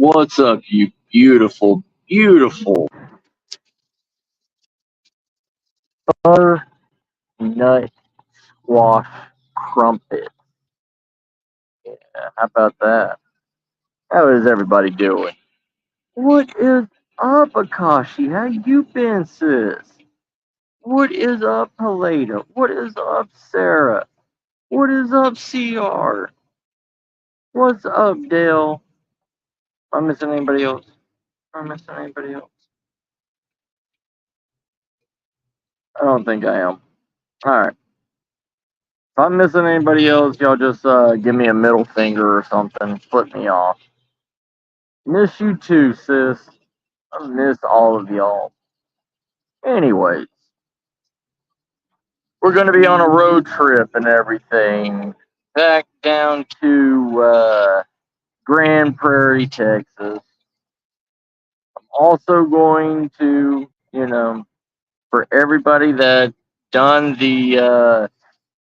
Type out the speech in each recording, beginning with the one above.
What's up, you beautiful, beautiful butternut squash crumpet? Yeah, how about that? How is everybody doing? What is up, Akashi? How you been, sis? What is up, Helena? What is up, Sarah? What is up, CR? What's up, Dale? Am I missing anybody else? Am I missing anybody else? I don't think I am. Alright. If I'm missing anybody else, y'all just give me a middle finger or something. Flip me off. Miss you too, sis. I miss all of y'all. Anyways, we're going to be on a road trip and everything. Back down to Grand Prairie, Texas. I'm also going to, for everybody that done the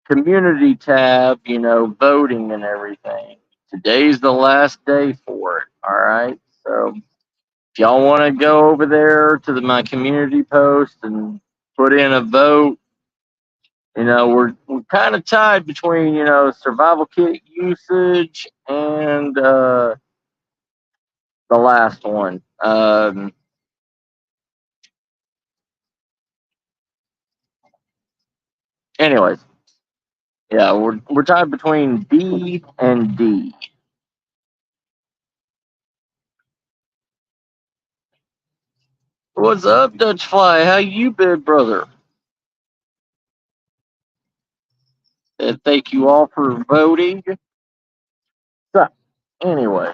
community tab, voting and everything. Today's the last day for it. All right. So if y'all want to go over there to my community post and put in a vote, we're kind of tied between, survival kit usage and the last one. Anyways, yeah, we're tied between B and D. What's up, Dutch Fly? How you been, brother? And thank you all for voting. So, anyway,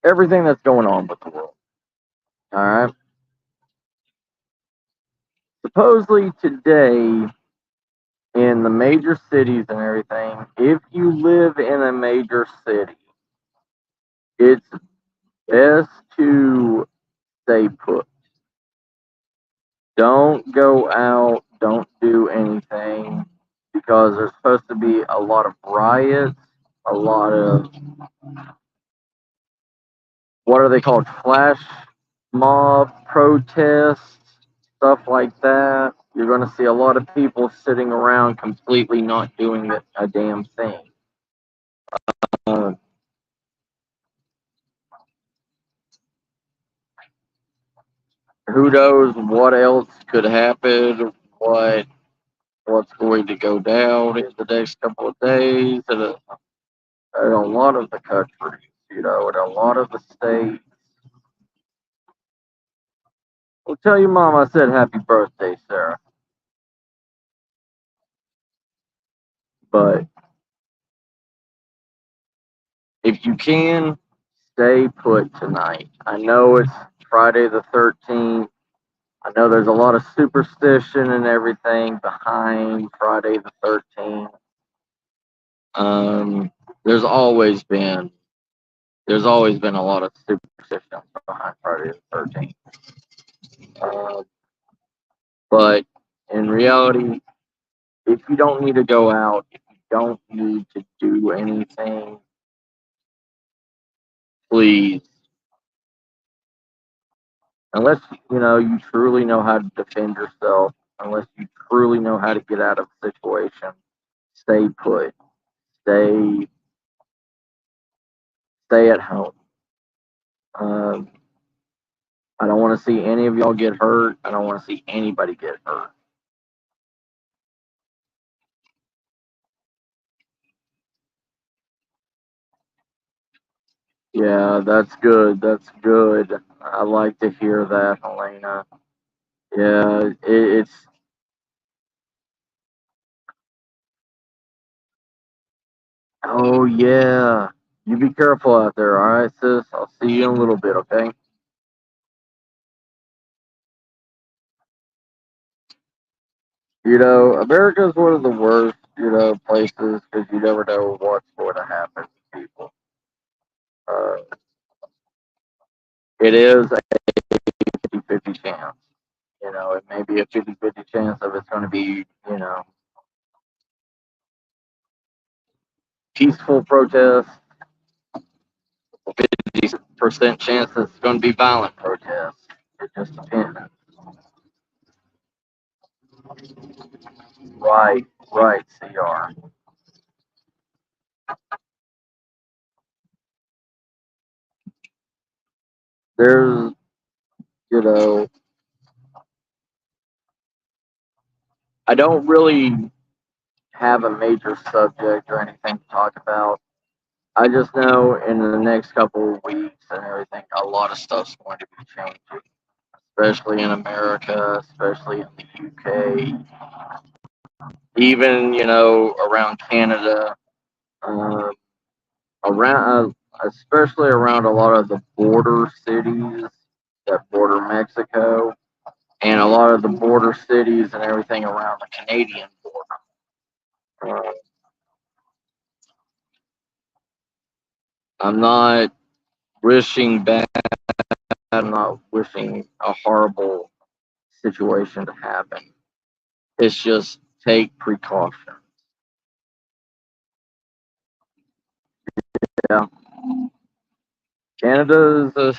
everything that's going on with the world. All right. Supposedly today, in the major cities and everything, if you live in a major city, it's best to stay put. Don't go out, don't do anything, because there's supposed to be a lot of riots, a lot of, what are they called, flash mob protests, stuff like that. You're going to see a lot of people sitting around completely not doing a damn thing. Uh, who knows what else could happen? What's going to go down in the next couple of days? And a lot of the countries, and a lot of the states. Well, tell your mom I said happy birthday, Sarah. But if you can, stay put tonight. I know it's Friday the 13th. I know there's a lot of superstition and everything behind Friday the 13th. There's always been a lot of superstition behind Friday the 13th. But in reality, if you don't need to go out, if you don't need to do anything, please, unless you truly know how to defend yourself, unless you truly know how to get out of a situation, stay put. Stay stay at home. Um, I don't want to see any of y'all get hurt. I don't want to see anybody get hurt. Yeah, that's good. That's good. I like to hear that, Helena. Yeah, it's. Oh, yeah. You be careful out there, all right, sis? I'll see you in a little bit, okay? America's one of the worst, places because you never know what's going to happen to people. Uh, it is a 50-50 chance. It may be a 50-50 chance of it's going to be, peaceful protest, 50% chance that it's going to be violent protests. It just depends. Right, right, CR. There's, you know, I don't really have a major subject or anything to talk about. I just know in the next couple of weeks and everything, a lot of stuff's going to be changing, especially in America, especially in the UK, even, around Canada, uh, especially around a lot of the border cities that border Mexico, and a lot of the border cities and everything around the Canadian border. I'm not wishing bad. I'm not wishing a horrible situation to happen. It's just take precaution. Yeah, Canada is a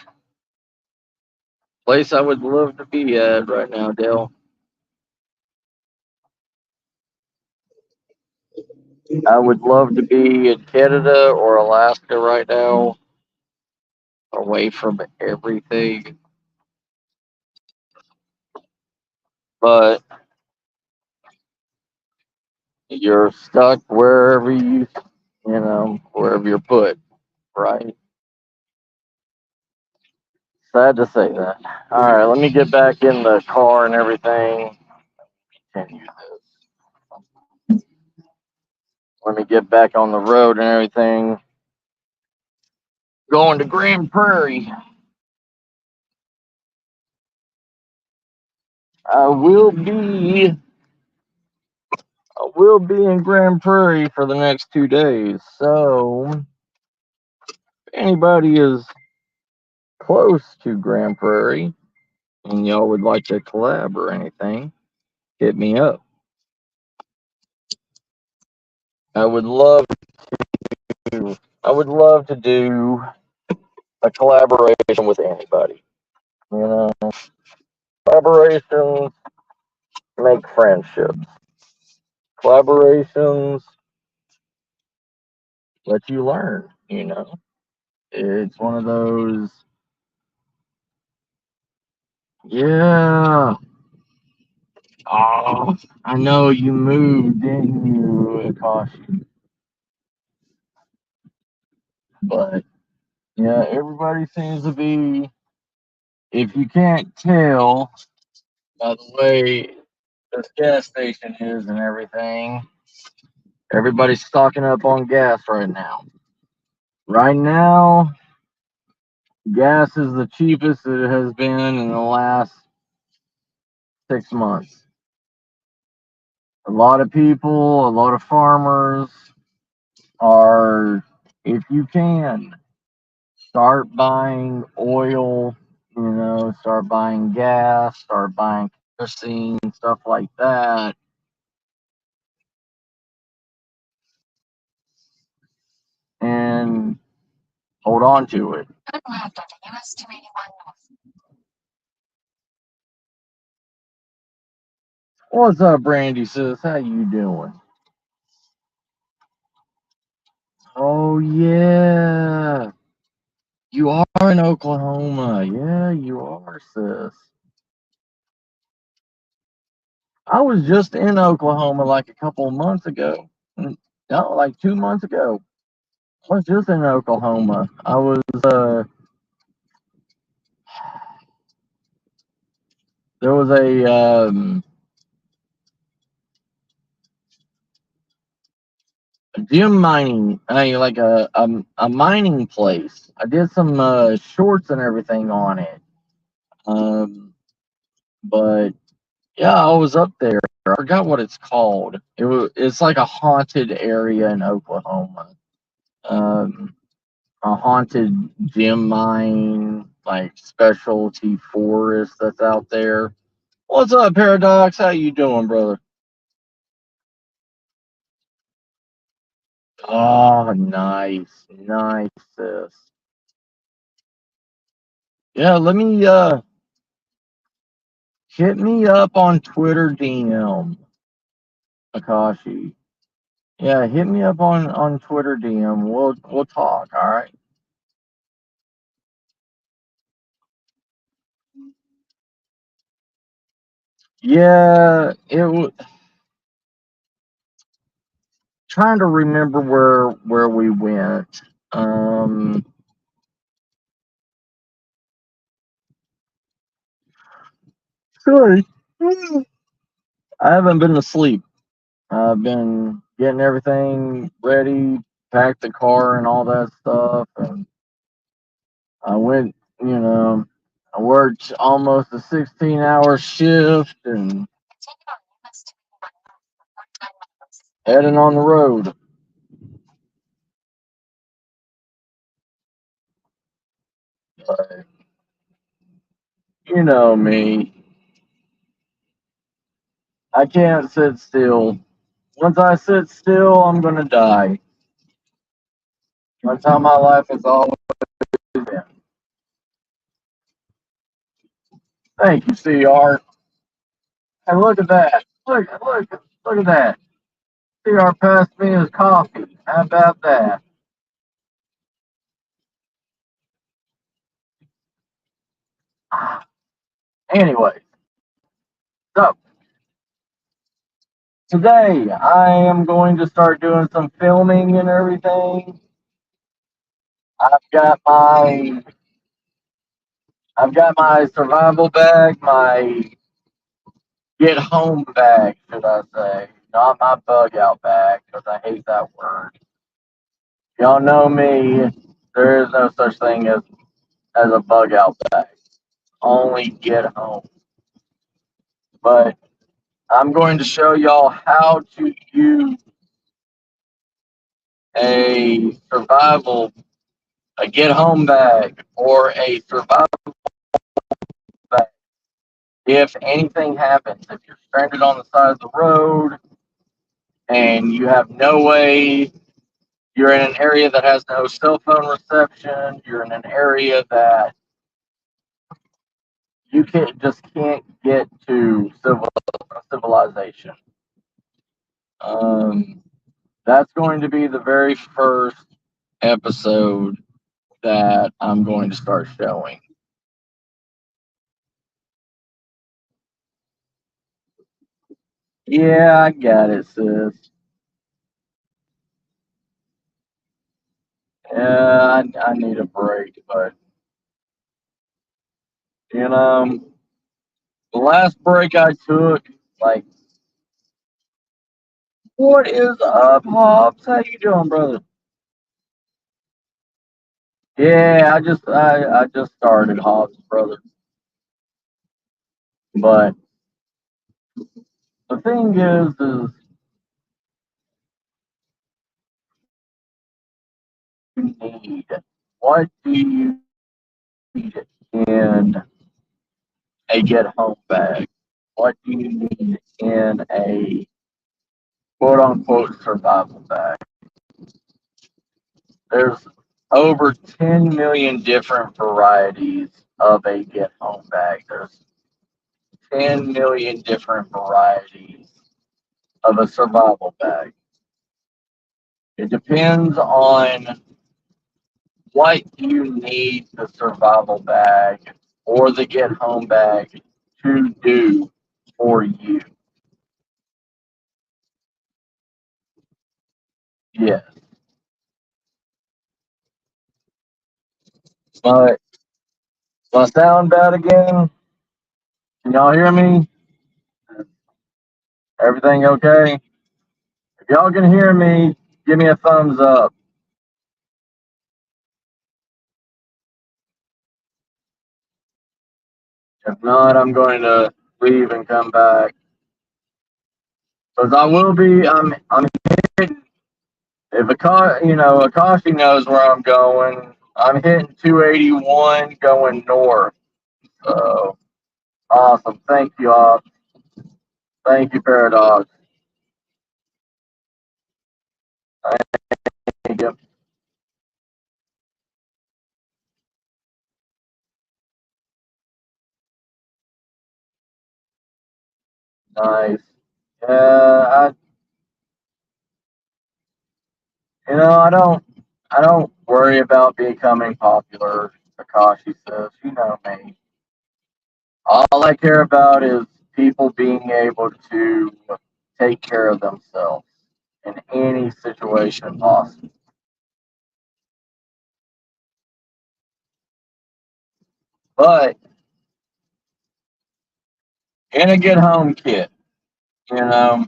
place I would love to be at right now, Dale. I would love to be in Canada or Alaska right now, away from everything. But you're stuck wherever wherever you're put, right? Sad to say that. All right, let me get back in the car and everything. Continue this. Let me get back on the road and everything. Going to Grand Prairie. I will be I will be in Grand Prairie for the next 2 days. So if anybody is close to Grand Prairie and y'all would like to collab or anything, hit me up. I would love to do a collaboration with anybody. Collaborations make friendships. Collaborations let you learn. It's one of those, yeah. Oh, I know you moved, didn't you? It cost you. But yeah, everybody seems to be, if you can't tell by the way this gas station is and everything, everybody's stocking up on gas right now. Right now, gas is the cheapest it has been in the last 6 months. A lot of people, a lot of farmers are, if you can, start buying oil, start buying gas, start buying kerosene, stuff like that. And hold on to it. What's up, Brandy sis? How you doing? Oh yeah. You are in Oklahoma. Yeah, you are, sis. I was just in Oklahoma like a couple of months ago. No, like 2 months ago. I was just in Oklahoma. I was there was a gem mining, like a mining place. I did some shorts and everything on it. But yeah, I was up there. I forgot what it's called. It's like a haunted area in Oklahoma. Um, a haunted gem mine, like specialty forest that's out there. What's up, Paradox? How you doing, brother? Oh, nice, nice, sis. Yeah, let me hit me up on Twitter DM, Akashi. Yeah, hit me up on Twitter DM. We'll talk. All right. Yeah, it was trying to remember where we went. Sorry, I haven't been asleep. I've been getting everything ready, packed the car and all that stuff, and I went. You know, I worked almost a 16-hour shift and heading on the road. But you know me, I can't sit still. Once I sit still, I'm gonna die. That's how my life has always been. Thank you, CR. And look at that. Look at that. CR passed me his coffee. How about that? Anyway, so today I am going to start doing some filming and everything. I've got my I've got my survival bag, my get home bag, should I say. Not my bug out bag, because I hate that word. Y'all know me. There is no such thing as a bug out bag. Only get home. But I'm going to show y'all how to use a survival, a get home bag, or a survival bag. If anything happens, if you're stranded on the side of the road and you have no way, you're in an area that has no cell phone reception, you're in an area that you can't get to civilization. Um, that's going to be the very first episode that I'm going to start showing. Yeah, I got it, sis. Yeah, I need a break, but you know, the last break I took, like, what is up, Hobbs? How you doing, brother? Yeah, I just started Hobbs, brother. But the thing is you need? What do you need in a get home bag? What do you need in a quote unquote survival bag? There's over 10 million different varieties of a get home bag. There's 10 million different varieties of a survival bag. It depends on what you need the survival bag or the get home bag to do for you. Yes. But my sound bad again? Can y'all hear me? Everything okay? If y'all can hear me, give me a thumbs up. If not, I'm going to leave and come back. Because I will be, I'm hitting, if Akashi knows where I'm going, I'm hitting 281 going north. So, awesome. Thank you all. Thank you, Paradox. Yep. Nice. Yeah, I don't worry about becoming popular. Takashi says, you know me. All I care about is people being able to take care of themselves in any situation possible. But in a get home kit, you know,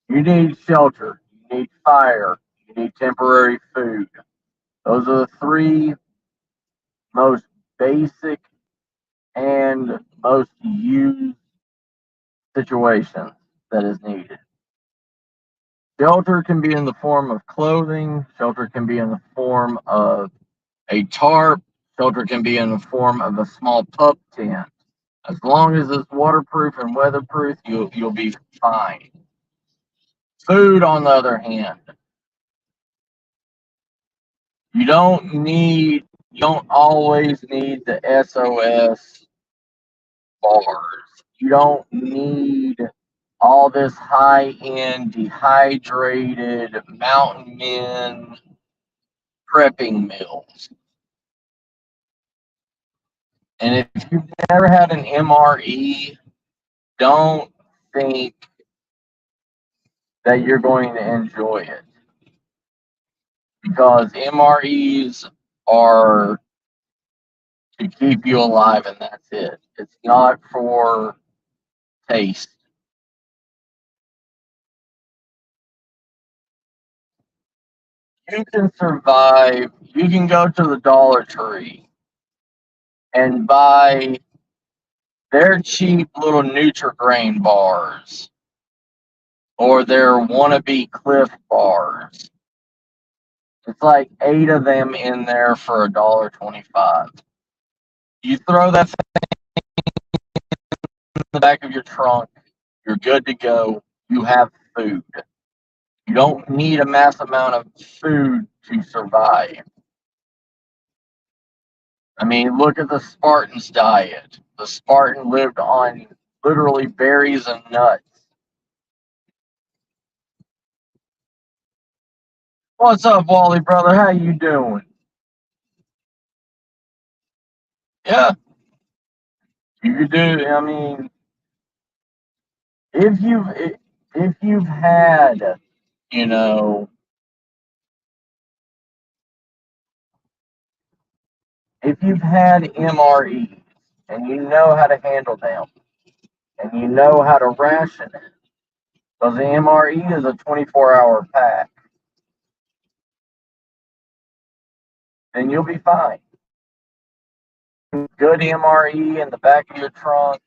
you need shelter, you need fire, you need temporary food. Those are the three most basic and most used situations that is needed. Shelter can be in the form of clothing, shelter can be in the form of a tarp, shelter can be in the form of a small pup tent. As long as it's waterproof and weatherproof, you'll be fine. Food, on the other hand, you don't always need the SOS bars. You don't need all this high end dehydrated mountain men prepping meals. And if you've never had an MRE, don't think that you're going to enjoy it, because MREs are to keep you alive and that's it. It's not for taste. You can survive, you can go to the Dollar Tree and buy their cheap little Nutri-Grain bars or their wannabe Cliff bars. It's like 8 of them in there for $1.25. You throw that in the back of your trunk, you're good to go. You have food. You don't need a mass amount of food to survive. I mean, look at the Spartans' diet. The Spartan lived on literally berries and nuts. What's up, Wally brother? How you doing? Yeah, you could do. I mean, if you've had, you know, if you've had MREs and you know how to handle them and you know how to ration it, because the MRE is a 24-hour pack, then you'll be fine. Good MRE in the back of your trunk,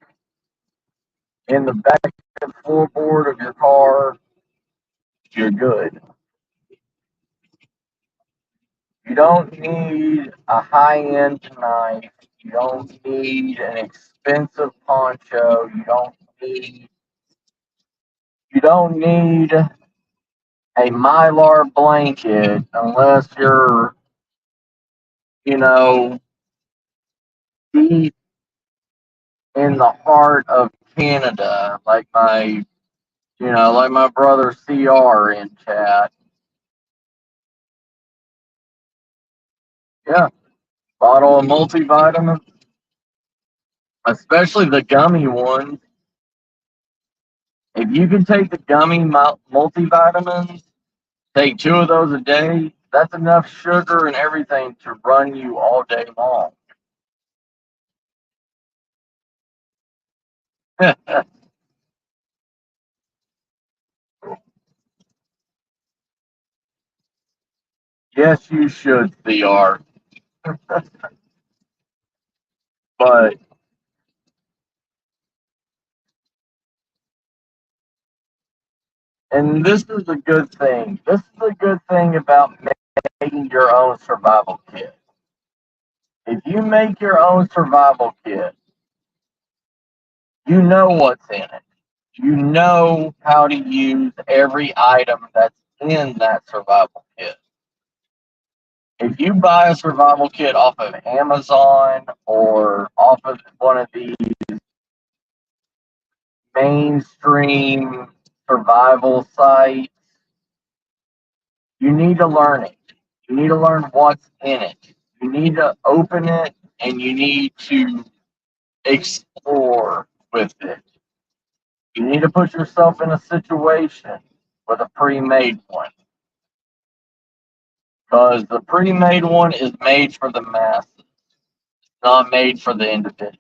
in the back of the floorboard of your car, you're good. You don't need a high-end knife. You don't need an expensive poncho. You don't need a Mylar blanket unless you're, you know, deep in the heart of Canada, like my brother CR in chat. Yeah, bottle of multivitamin, especially the gummy ones. If you can take the gummy multivitamins, take 2 of those a day, that's enough sugar and everything to run you all day long. Yes, you should, CR. But, and this is a good thing. This is a good thing about making your own survival kit. If you make your own survival kit, you know what's in it. You know how to use every item that's in that survival kit. If you buy a survival kit off of Amazon or off of one of these mainstream survival sites, you need to learn it. You need to learn what's in it. You need to open it and you need to explore with it. You need to put yourself in a situation with a pre-made one. Because the pre-made one is made for the masses, not made for the individual.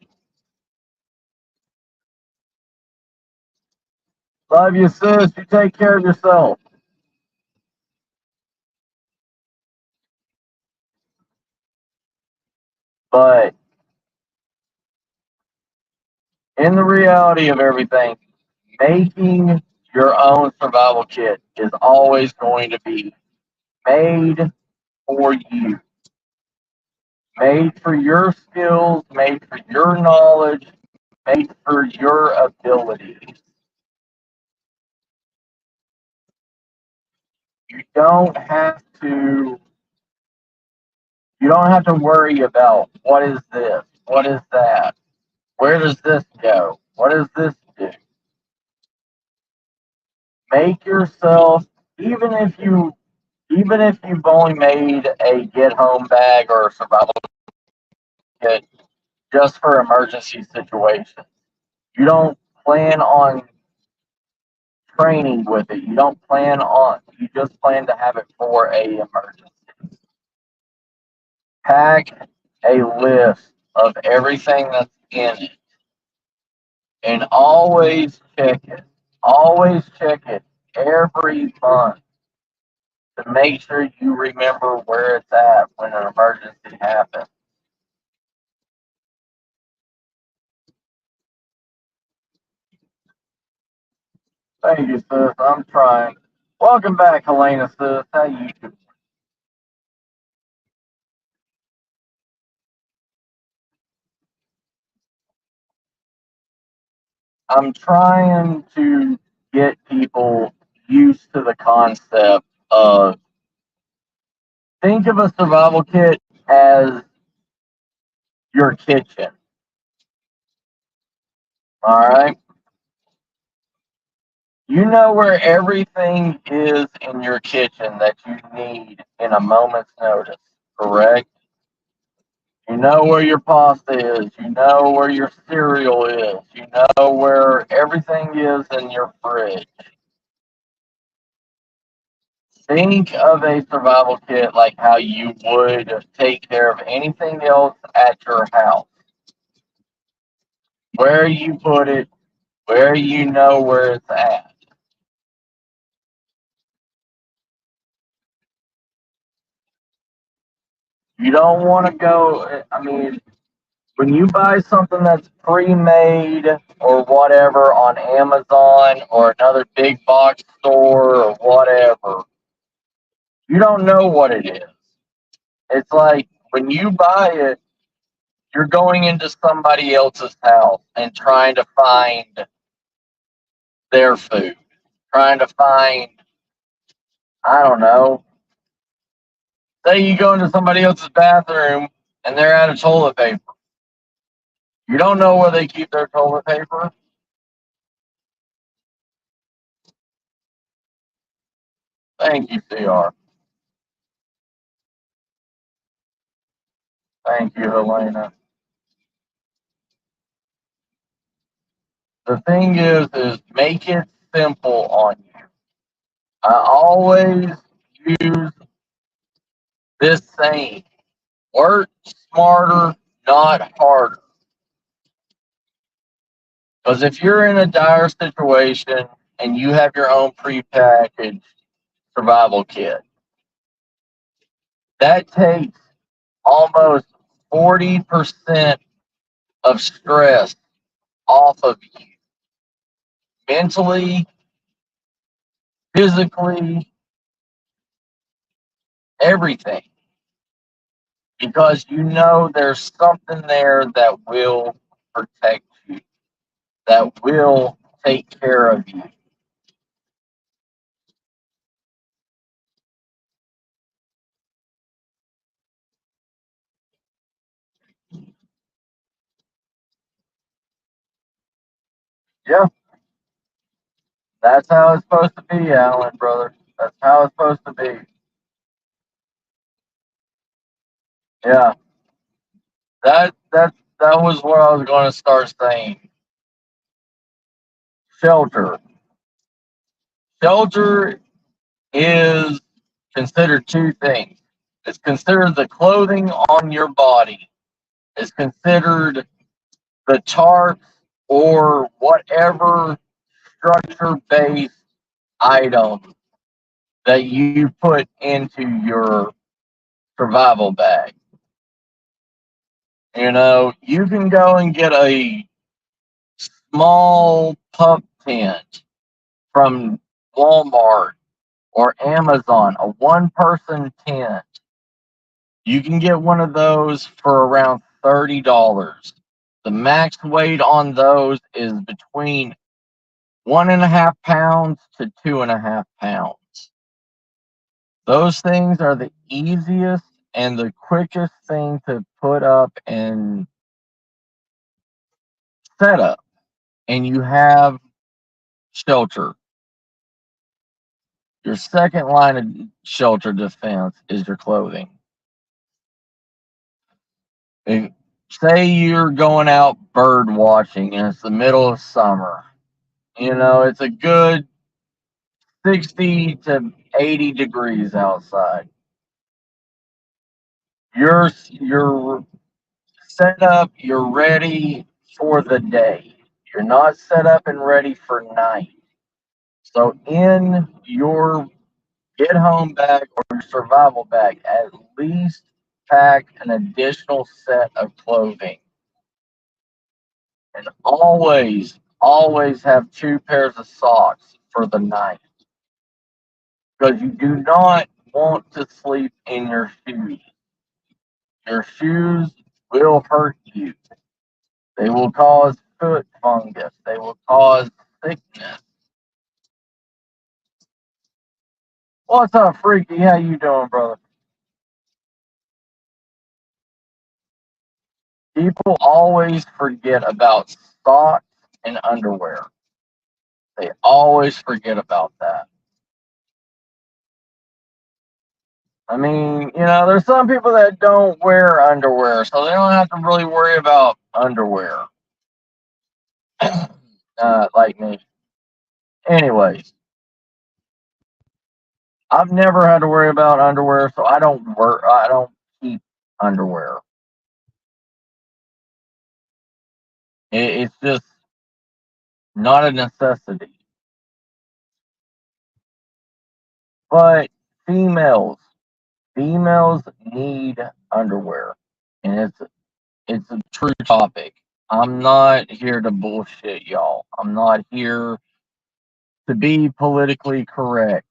Love you, sis. You take care of yourself. But in the reality of everything, making your own survival kit is always going to be made for you, made for your skills, made for your knowledge, made for your abilities. You don't have to you don't have to worry about what is this, what is that, where does this go, what does this do. Make yourself, even if you've only made a get home bag or a survival kit just for emergency situations. You don't plan on training with it. You just plan to have it for a emergency. Pack a list of everything that's in it and always check it. Always check it every month to make sure you remember where it's at when an emergency happens. Thank you, sis. I'm trying. Welcome back, Helena, sis. How you doing? I'm trying to get people used to the concept of think of a survival kit as your kitchen. All right. You know where everything is in your kitchen that you need in a moment's notice, correct? You know where your pasta is. You know where your cereal is. You know where everything is in your fridge. Think of a survival kit like how you would take care of anything else at your house. Where you put it, where you know where it's at. You don't want to go, I mean, when you buy something that's pre-made or whatever on Amazon or another big box store or whatever, you don't know what it is. It's like when you buy it, you're going into somebody else's house and trying to find their food, trying to find, I don't know, say you go into somebody else's bathroom and they're out of toilet paper. You don't know where they keep their toilet paper. Thank you, CR. Thank you, Helena. The thing is make it simple on you. I always use this saying: work smarter, not harder. Because if you're in a dire situation and you have your own prepackaged survival kit, that takes almost 40% of stress off of you mentally, physically, everything. Because you know there's something there that will protect you, that will take care of you. Yeah, that's how it's supposed to be, Alan, brother. That's how it's supposed to be. Yeah, that was what I was going to start saying. Shelter. Shelter is considered two things. It's considered the clothing on your body. It's considered the tarps or whatever structure based item that you put into your survival bag. You know, you can go and get a small pup tent from Walmart or Amazon, a one person tent. You can get one of those for around $30. The max weight on those is between 1.5 pounds to 2.5 pounds. Those things are the easiest and the quickest thing to put up and set up, and you have shelter. Your second line of shelter defense is your clothing. And say you're going out bird watching and it's the middle of summer. You know, it's a good 60 to 80 degrees outside. You're set up, you're ready for the day. You're not set up and ready for night. So in your get home bag or your survival bag, at least pack an additional set of clothing. And always have two pairs of socks for the night. Because you do not want to sleep in your shoes. Your shoes will hurt you. They will cause foot fungus. They will cause sickness. What's up, Freaky? How you doing, brother? People always forget about socks and underwear. They always forget about that. I mean, you know, there's some people that don't wear underwear, so they don't have to really worry about underwear. Like me. Anyways, I've never had to worry about underwear, so I don't wear. I don't keep underwear. It's just not a necessity. But females, females need underwear, and it's a true topic. I'm not here to bullshit y'all. I'm not here to be politically correct.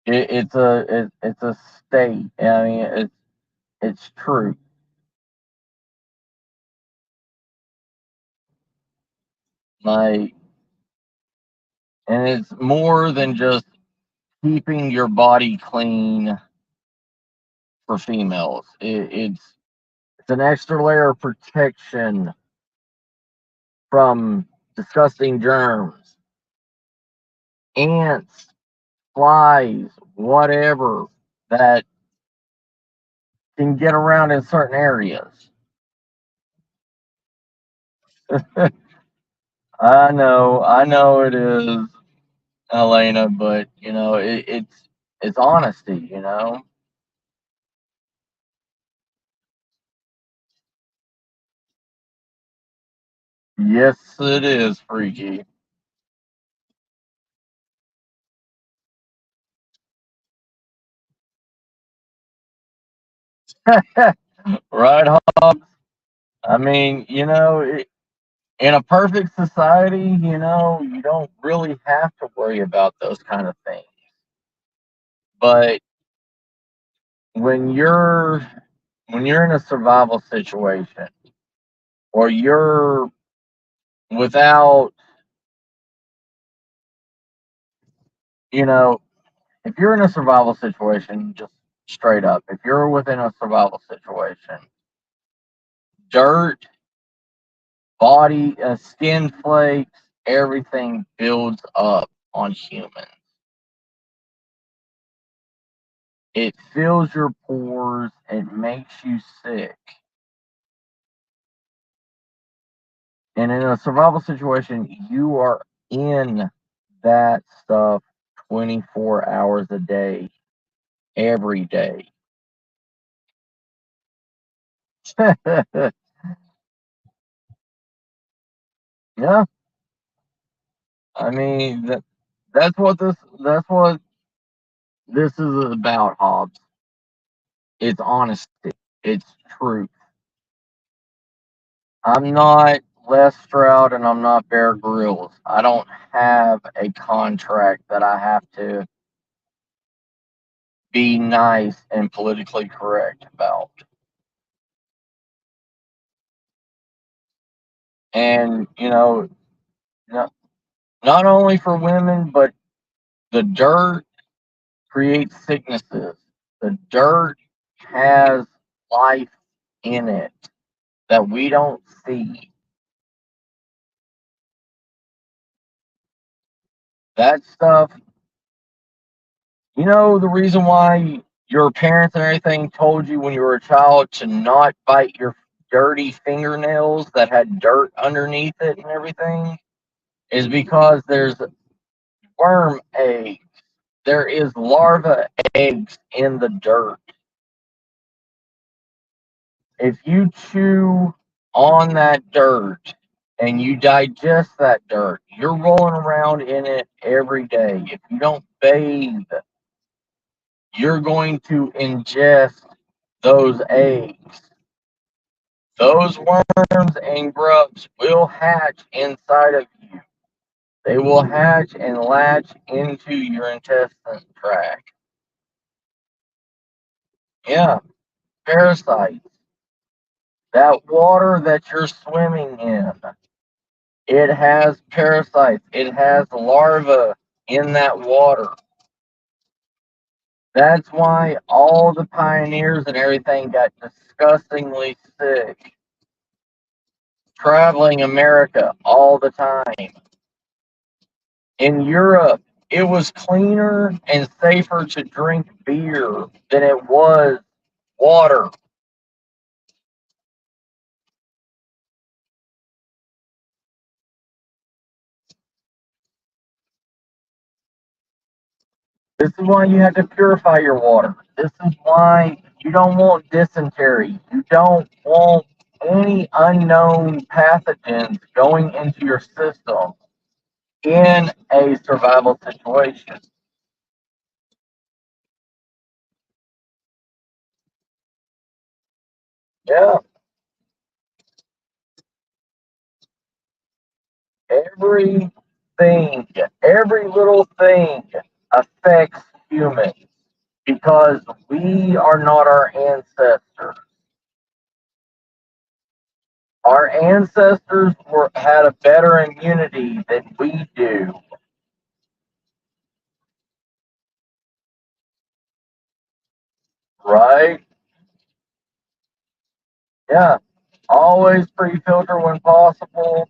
It's a state. I mean, it's true. Like, and it's more than just keeping your body clean for females. It's an extra layer of protection from disgusting germs, ants, flies, whatever that can get around in certain areas. I know it is, Elena, but you know it's honesty. You know, yes, it is, Freaky. Right, Hobbs? I mean, you know, in a perfect society, you know, you don't really have to worry about those kind of things. But when you're when you're in a survival situation or you're without, you know, if you're in a survival situation, just straight up, if you're within a survival situation, dirt body, skin flakes, everything builds up on humans. It fills your pores. It makes you sick. And in a survival situation, you are in that stuff 24 hours a day, every day. Yeah, I mean that's what this is about, Hobbs. It's honesty. It's truth. I'm not Les Stroud and I'm not Bear Grylls. I don't have a contract that I have to be nice and politically correct about. And, not, not only for women, but the dirt creates sicknesses. The dirt has life in it that we don't see. That stuff, the reason why your parents and everything told you when you were a child to not bite your dirty fingernails that had dirt underneath it and everything is because there's worm eggs. There is larva eggs in the dirt. If you chew on that dirt and you digest that dirt, you're rolling around in it every day. If you don't bathe, you're going to ingest those eggs. Those worms and grubs will hatch inside of you. They will hatch and latch into your intestine tract. Yeah, parasites. That water that you're swimming in, it has parasites. It has larvae in that water. That's why all the pioneers and everything got disgustingly sick traveling America all the time. In Europe, it was cleaner and safer to drink beer than it was water. This is why you have to purify your water. This is why you don't want dysentery. You don't want any unknown pathogens going into your system in a survival situation. Yeah, everything, every little thing affects humans because we are not our ancestors. Our ancestors had a better immunity than we do, right? Yeah. Always pre-filter when possible.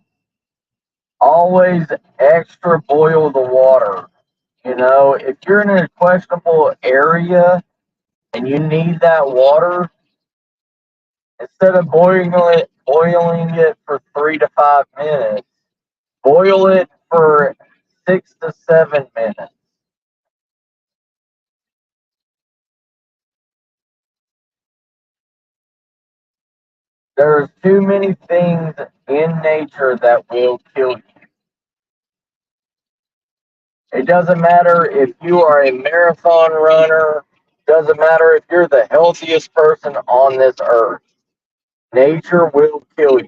Always extra boil the water. If you're in a questionable area and you need that water, instead of boiling it for 3 to 5 minutes, boil it for 6 to 7 minutes. There's too many things in nature that will kill you. It doesn't matter if you are a marathon runner, doesn't matter if you're the healthiest person on this earth. Nature will kill you.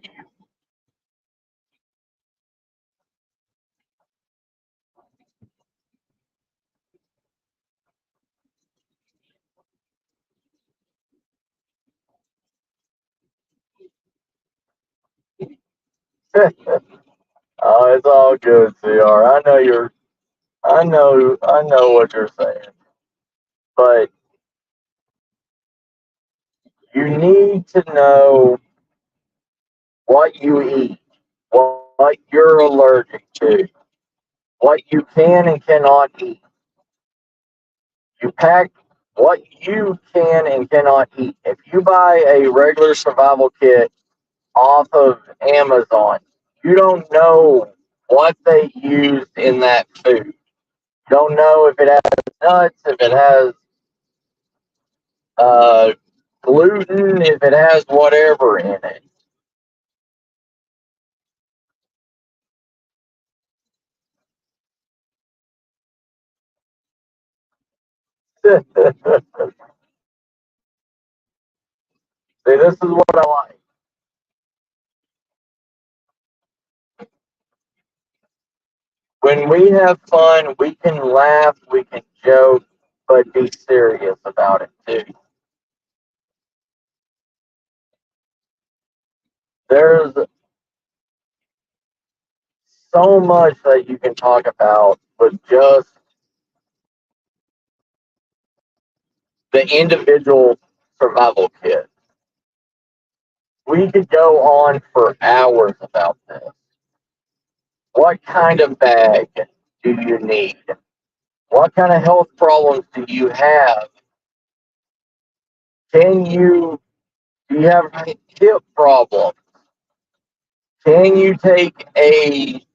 Oh, it's all good, CR. I know what you're saying. But you need to know what you eat. what you're allergic to, what you can and cannot eat. You pack what you can and cannot eat. If you buy a regular survival kit off of Amazon, you don't know what they used in that food. You don't know if it has nuts, if it has uh, gluten, if it has whatever in it. See, this is what I like. When we have fun, we can laugh, we can joke, but be serious about it too. There's so much that you can talk about with just the individual survival kit. We could go on for hours about this. What kind of bag do you need? What kind of health problems do you have? Do you have hip problems? Can you take a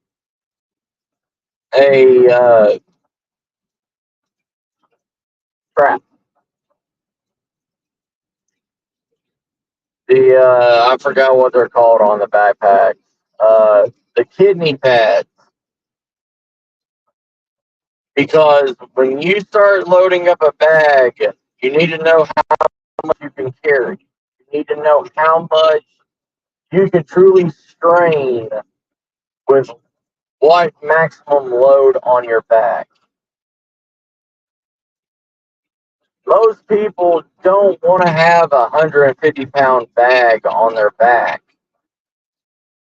strap? I forgot what they're called on the backpacks. The kidney pads. Because when you start loading up a bag, you need to know how much you can carry. You need to know how much you can truly strain with what maximum load on your back. Most people don't want to have a 150-pound bag on their back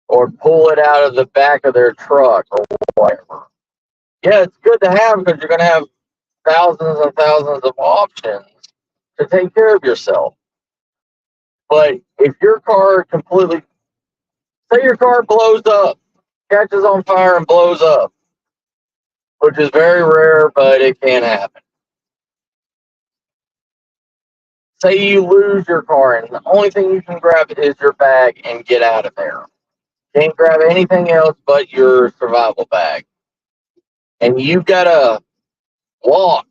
or pull it out of the back of their truck or whatever. Yeah, it's good to have because you're going to have thousands and thousands of options to take care of yourself. But if your car completely, say your car blows up, catches on fire and blows up, which is very rare, but it can happen. Say you lose your car and the only thing you can grab is your bag and get out of there. Can't grab anything else but your survival bag. And you gotta walk,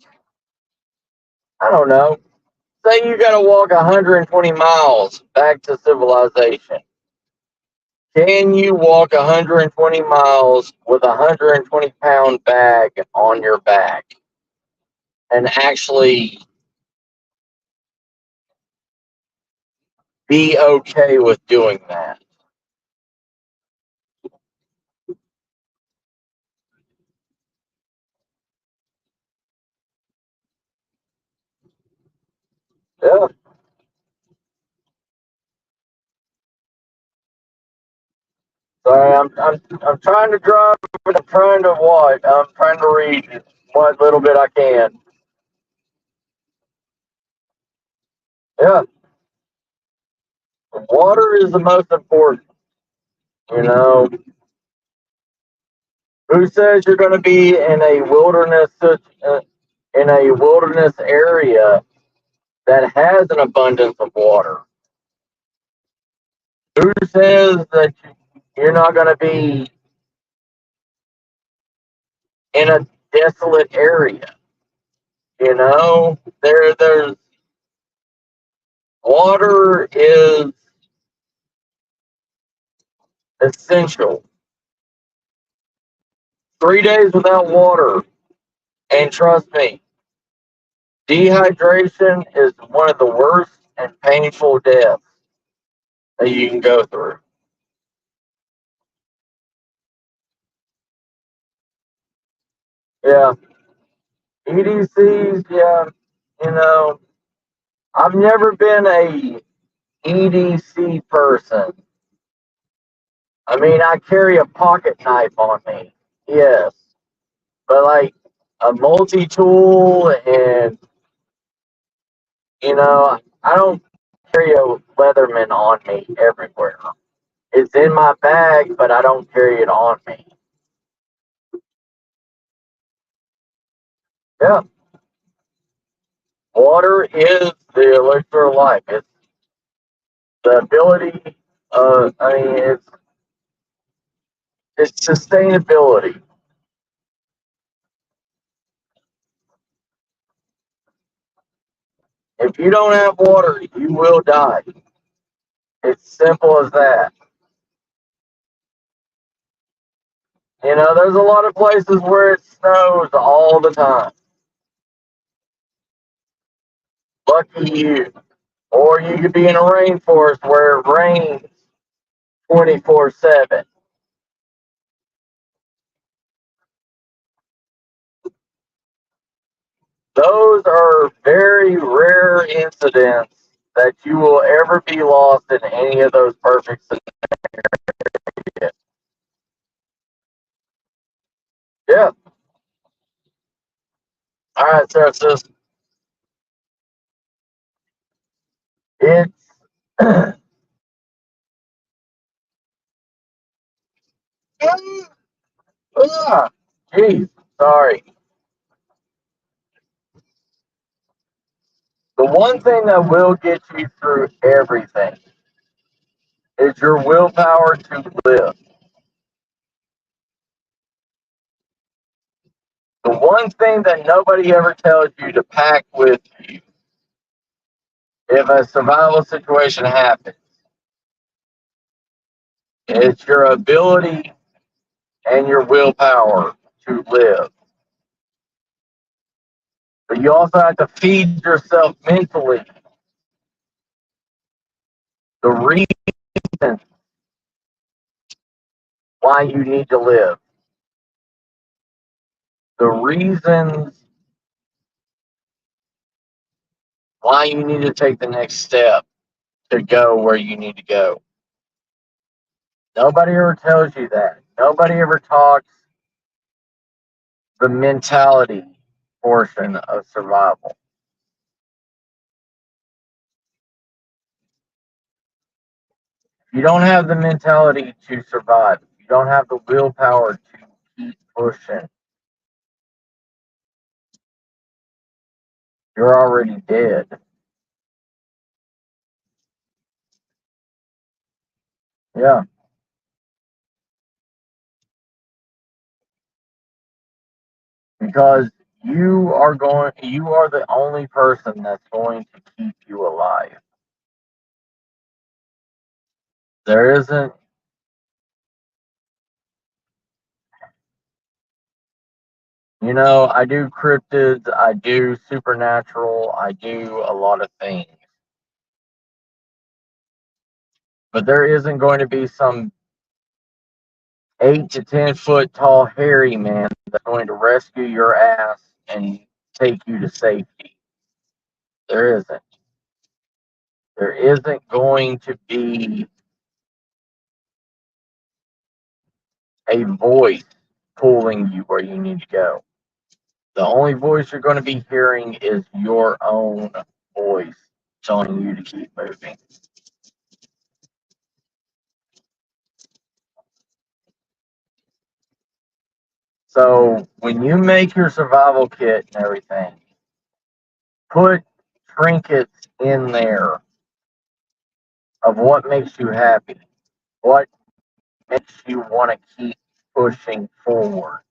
I don't know, say you gotta walk 120 miles back to civilization. Can you walk 120 miles with a 120-pound bag on your back and actually be okay with doing that? Yeah. Sorry, I'm trying to drive, but I'm trying to what? I'm trying to read what little bit I can. Yeah, water is the most important. You know, who says you're going to be in a wilderness area that has an abundance of water? Who says that you're not going to be in a desolate area? You know, there's water is essential. 3 days without water, and trust me, dehydration is one of the worst and painful deaths that you can go through. Yeah, EDCs. Yeah, you know, I've never been a EDC person. I mean, I carry a pocket knife on me, yes, but like a multi tool, and I don't carry a Leatherman on me everywhere. It's in my bag, but I don't carry it on me. Yeah. Water is the elixir of life. It's the ability it's sustainability. If you don't have water, you will die. It's simple as that. You know, there's a lot of places where it snows all the time. Lucky you. Or you could be in a rainforest where it rains 24/7. Those are very rare incidents that you will ever be lost in any of those perfect scenarios. Yeah. All right, so it's geez, sorry. The one thing that will get you through everything is your willpower to live. The one thing that nobody ever tells you to pack with you if a survival situation happens, it's your ability and your willpower to live. But you also have to feed yourself mentally the reason why you need to live, the reasons why you need to take the next step to go where you need to go. Nobody ever tells you that. Nobody ever talks the mentality portion of survival. You don't have the mentality to survive. You don't have the willpower to keep pushing. You're already dead. Yeah, because you are the only person that's going to keep you alive. There isn't, you know, I do cryptids, I do supernatural, I do a lot of things. But there isn't going to be some 8 to 10 foot tall hairy man that's going to rescue your ass and take you to safety. There isn't. There isn't going to be a voice pulling you where you need to go. The only voice you're going to be hearing is your own voice telling you to keep moving. So when you make your survival kit and everything, put trinkets in there of what makes you happy, what makes you want to keep pushing forward,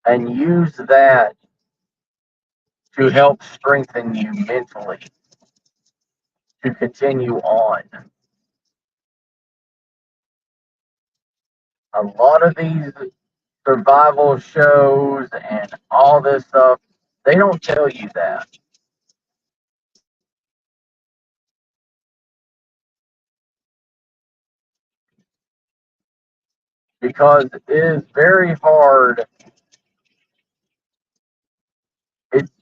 and use that to help strengthen you mentally to continue on. A lot of these survival shows and all this stuff, they don't tell you that because it is very hard. It's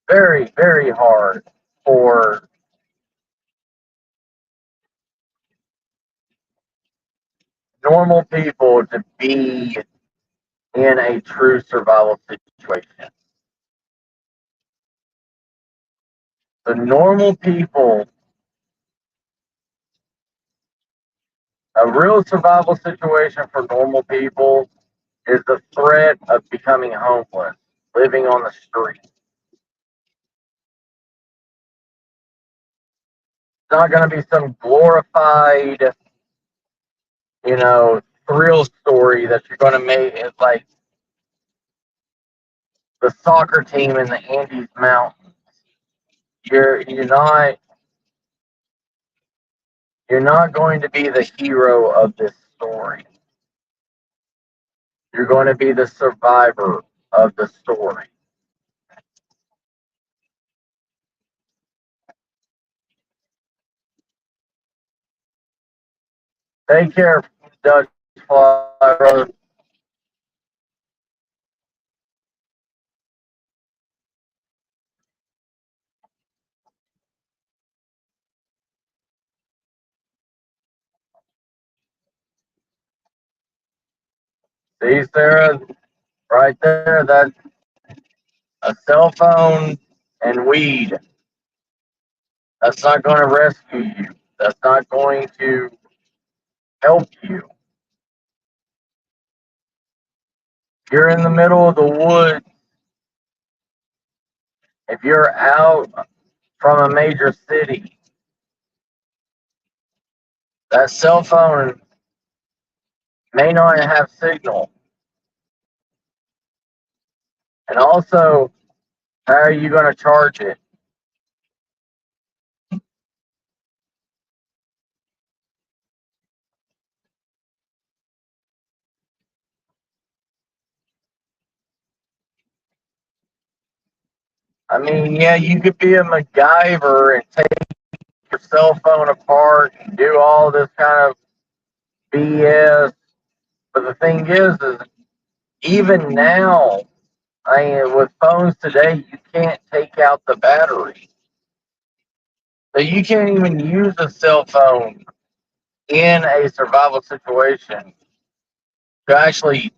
very, very hard for normal people to be in a true survival situation. The normal people A real survival situation for normal people is the threat of becoming homeless, living on the street. It's not going to be some glorified, thrill story that you're going to make. It's like the soccer team in the Andes Mountains. You're not going to be the hero of this story. You're going to be the survivor of the story. Take care, Dutch Fly, brother. See, Sarah, right there, that's a cell phone and weed. That's not going to rescue you. That's not going to help you. You're in the middle of the woods. If you're out from a major city, that cell phone may not have signal. And also, how are you going to charge it? I mean, yeah, you could be a MacGyver and take your cell phone apart and do all this kind of BS. But the thing is even now, with phones today, you can't take out the battery. So you can't even use a cell phone in a survival situation to actually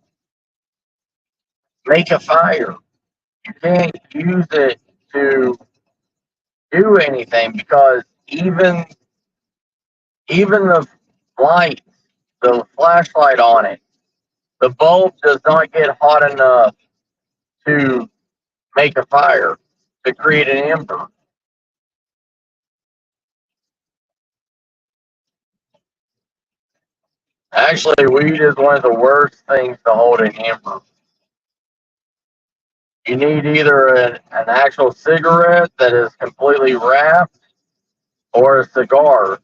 make a fire. You can't use it to do anything because even the light, the flashlight on it, the bulb does not get hot enough to make a fire, to create an ember. Actually, weed is one of the worst things to hold an ember. You need either an actual cigarette that is completely wrapped or a cigar.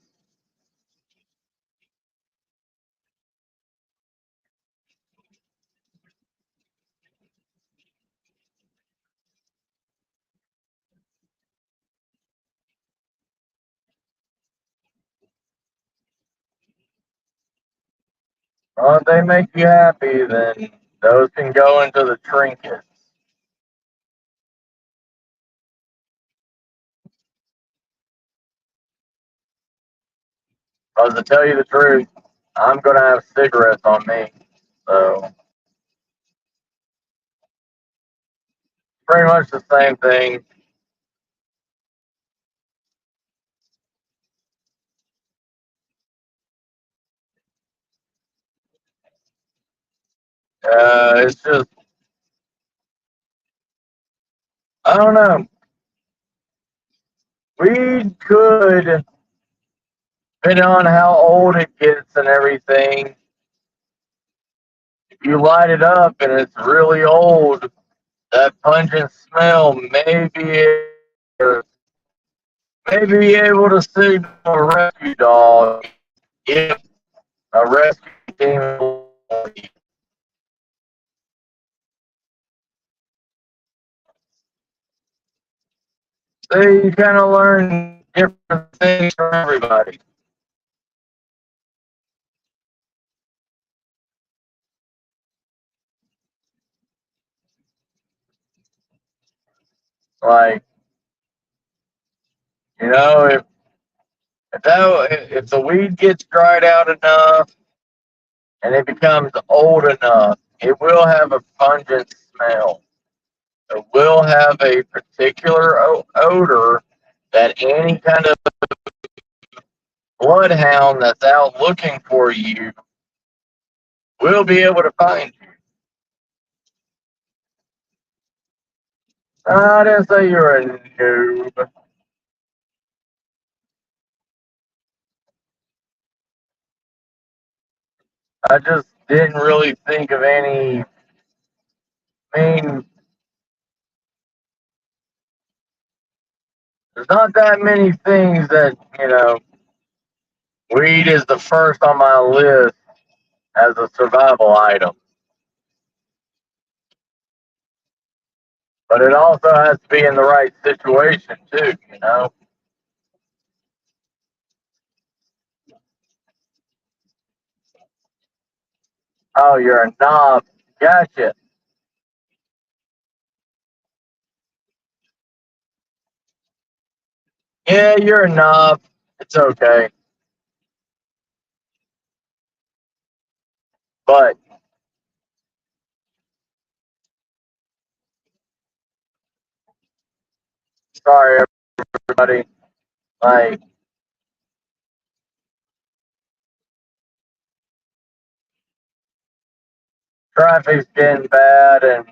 If they make you happy, then those can go into the trinkets. Because to tell you the truth, I'm going to have cigarettes on me. So, pretty much the same thing. It's just, I don't know. Weed could, depending on how old it gets and everything, if you light it up and it's really old, that pungent smell may be able to signal a rescue dog if a rescue team. So you kind of learn different things from everybody. Like, if if the weed gets dried out enough and it becomes old enough, it will have a pungent smell. It will have a particular odor that any kind of bloodhound that's out looking for you will be able to find you. I didn't say you're a noob. I just didn't really think of any. I mean, there's not that many things that, weed is the first on my list as a survival item. But it also has to be in the right situation, too. Oh, you're a knob. Gotcha. Yeah, you're a knob. It's okay. But, sorry, everybody. Like, traffic's getting bad and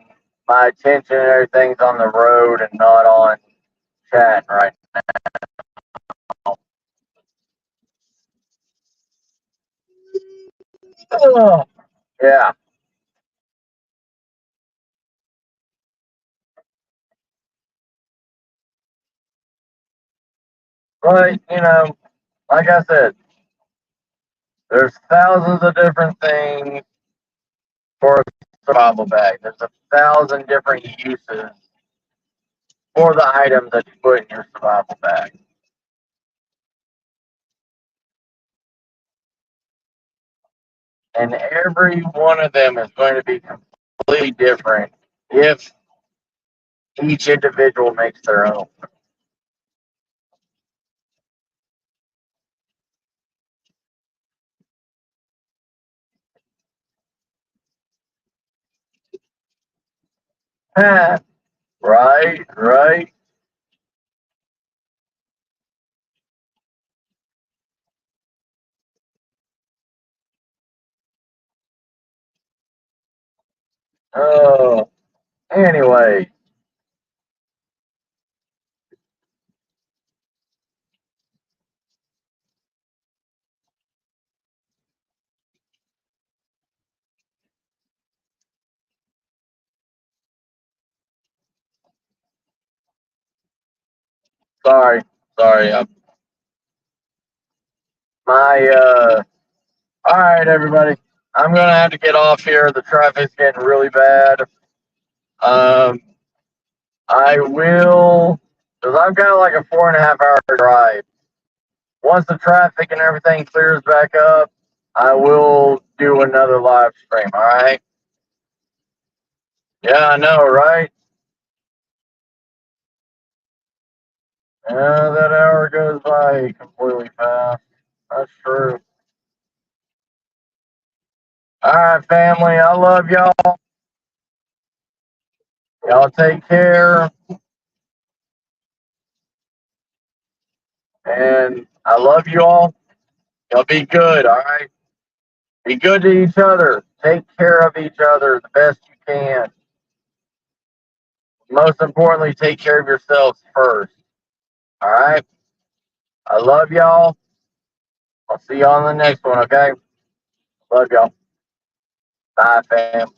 my attention and everything's on the road and not on chat right now. Oh, yeah. But, like I said, there's thousands of different things for a survival bag. There's 1,000 different uses for the items that you put in your survival bag. And every one of them is going to be completely different if each individual makes their own. Right, right. Oh, anyway. Sorry, sorry. All right, everybody. I'm gonna have to get off here. The traffic's getting really bad. Um, I will, because I've got like a 4.5 hour drive. Once the traffic and everything clears back up, I will do another live stream. All right. Yeah, I know, right? Yeah, that hour goes by completely fast. That's true. All right, family. I love y'all. Y'all take care. And I love you all. Y'all be good, all right? Be good to each other. Take care of each other the best you can. Most importantly, take care of yourselves first. All right? I love y'all. I'll see y'all on the next one, okay? Love y'all. Bye, fam.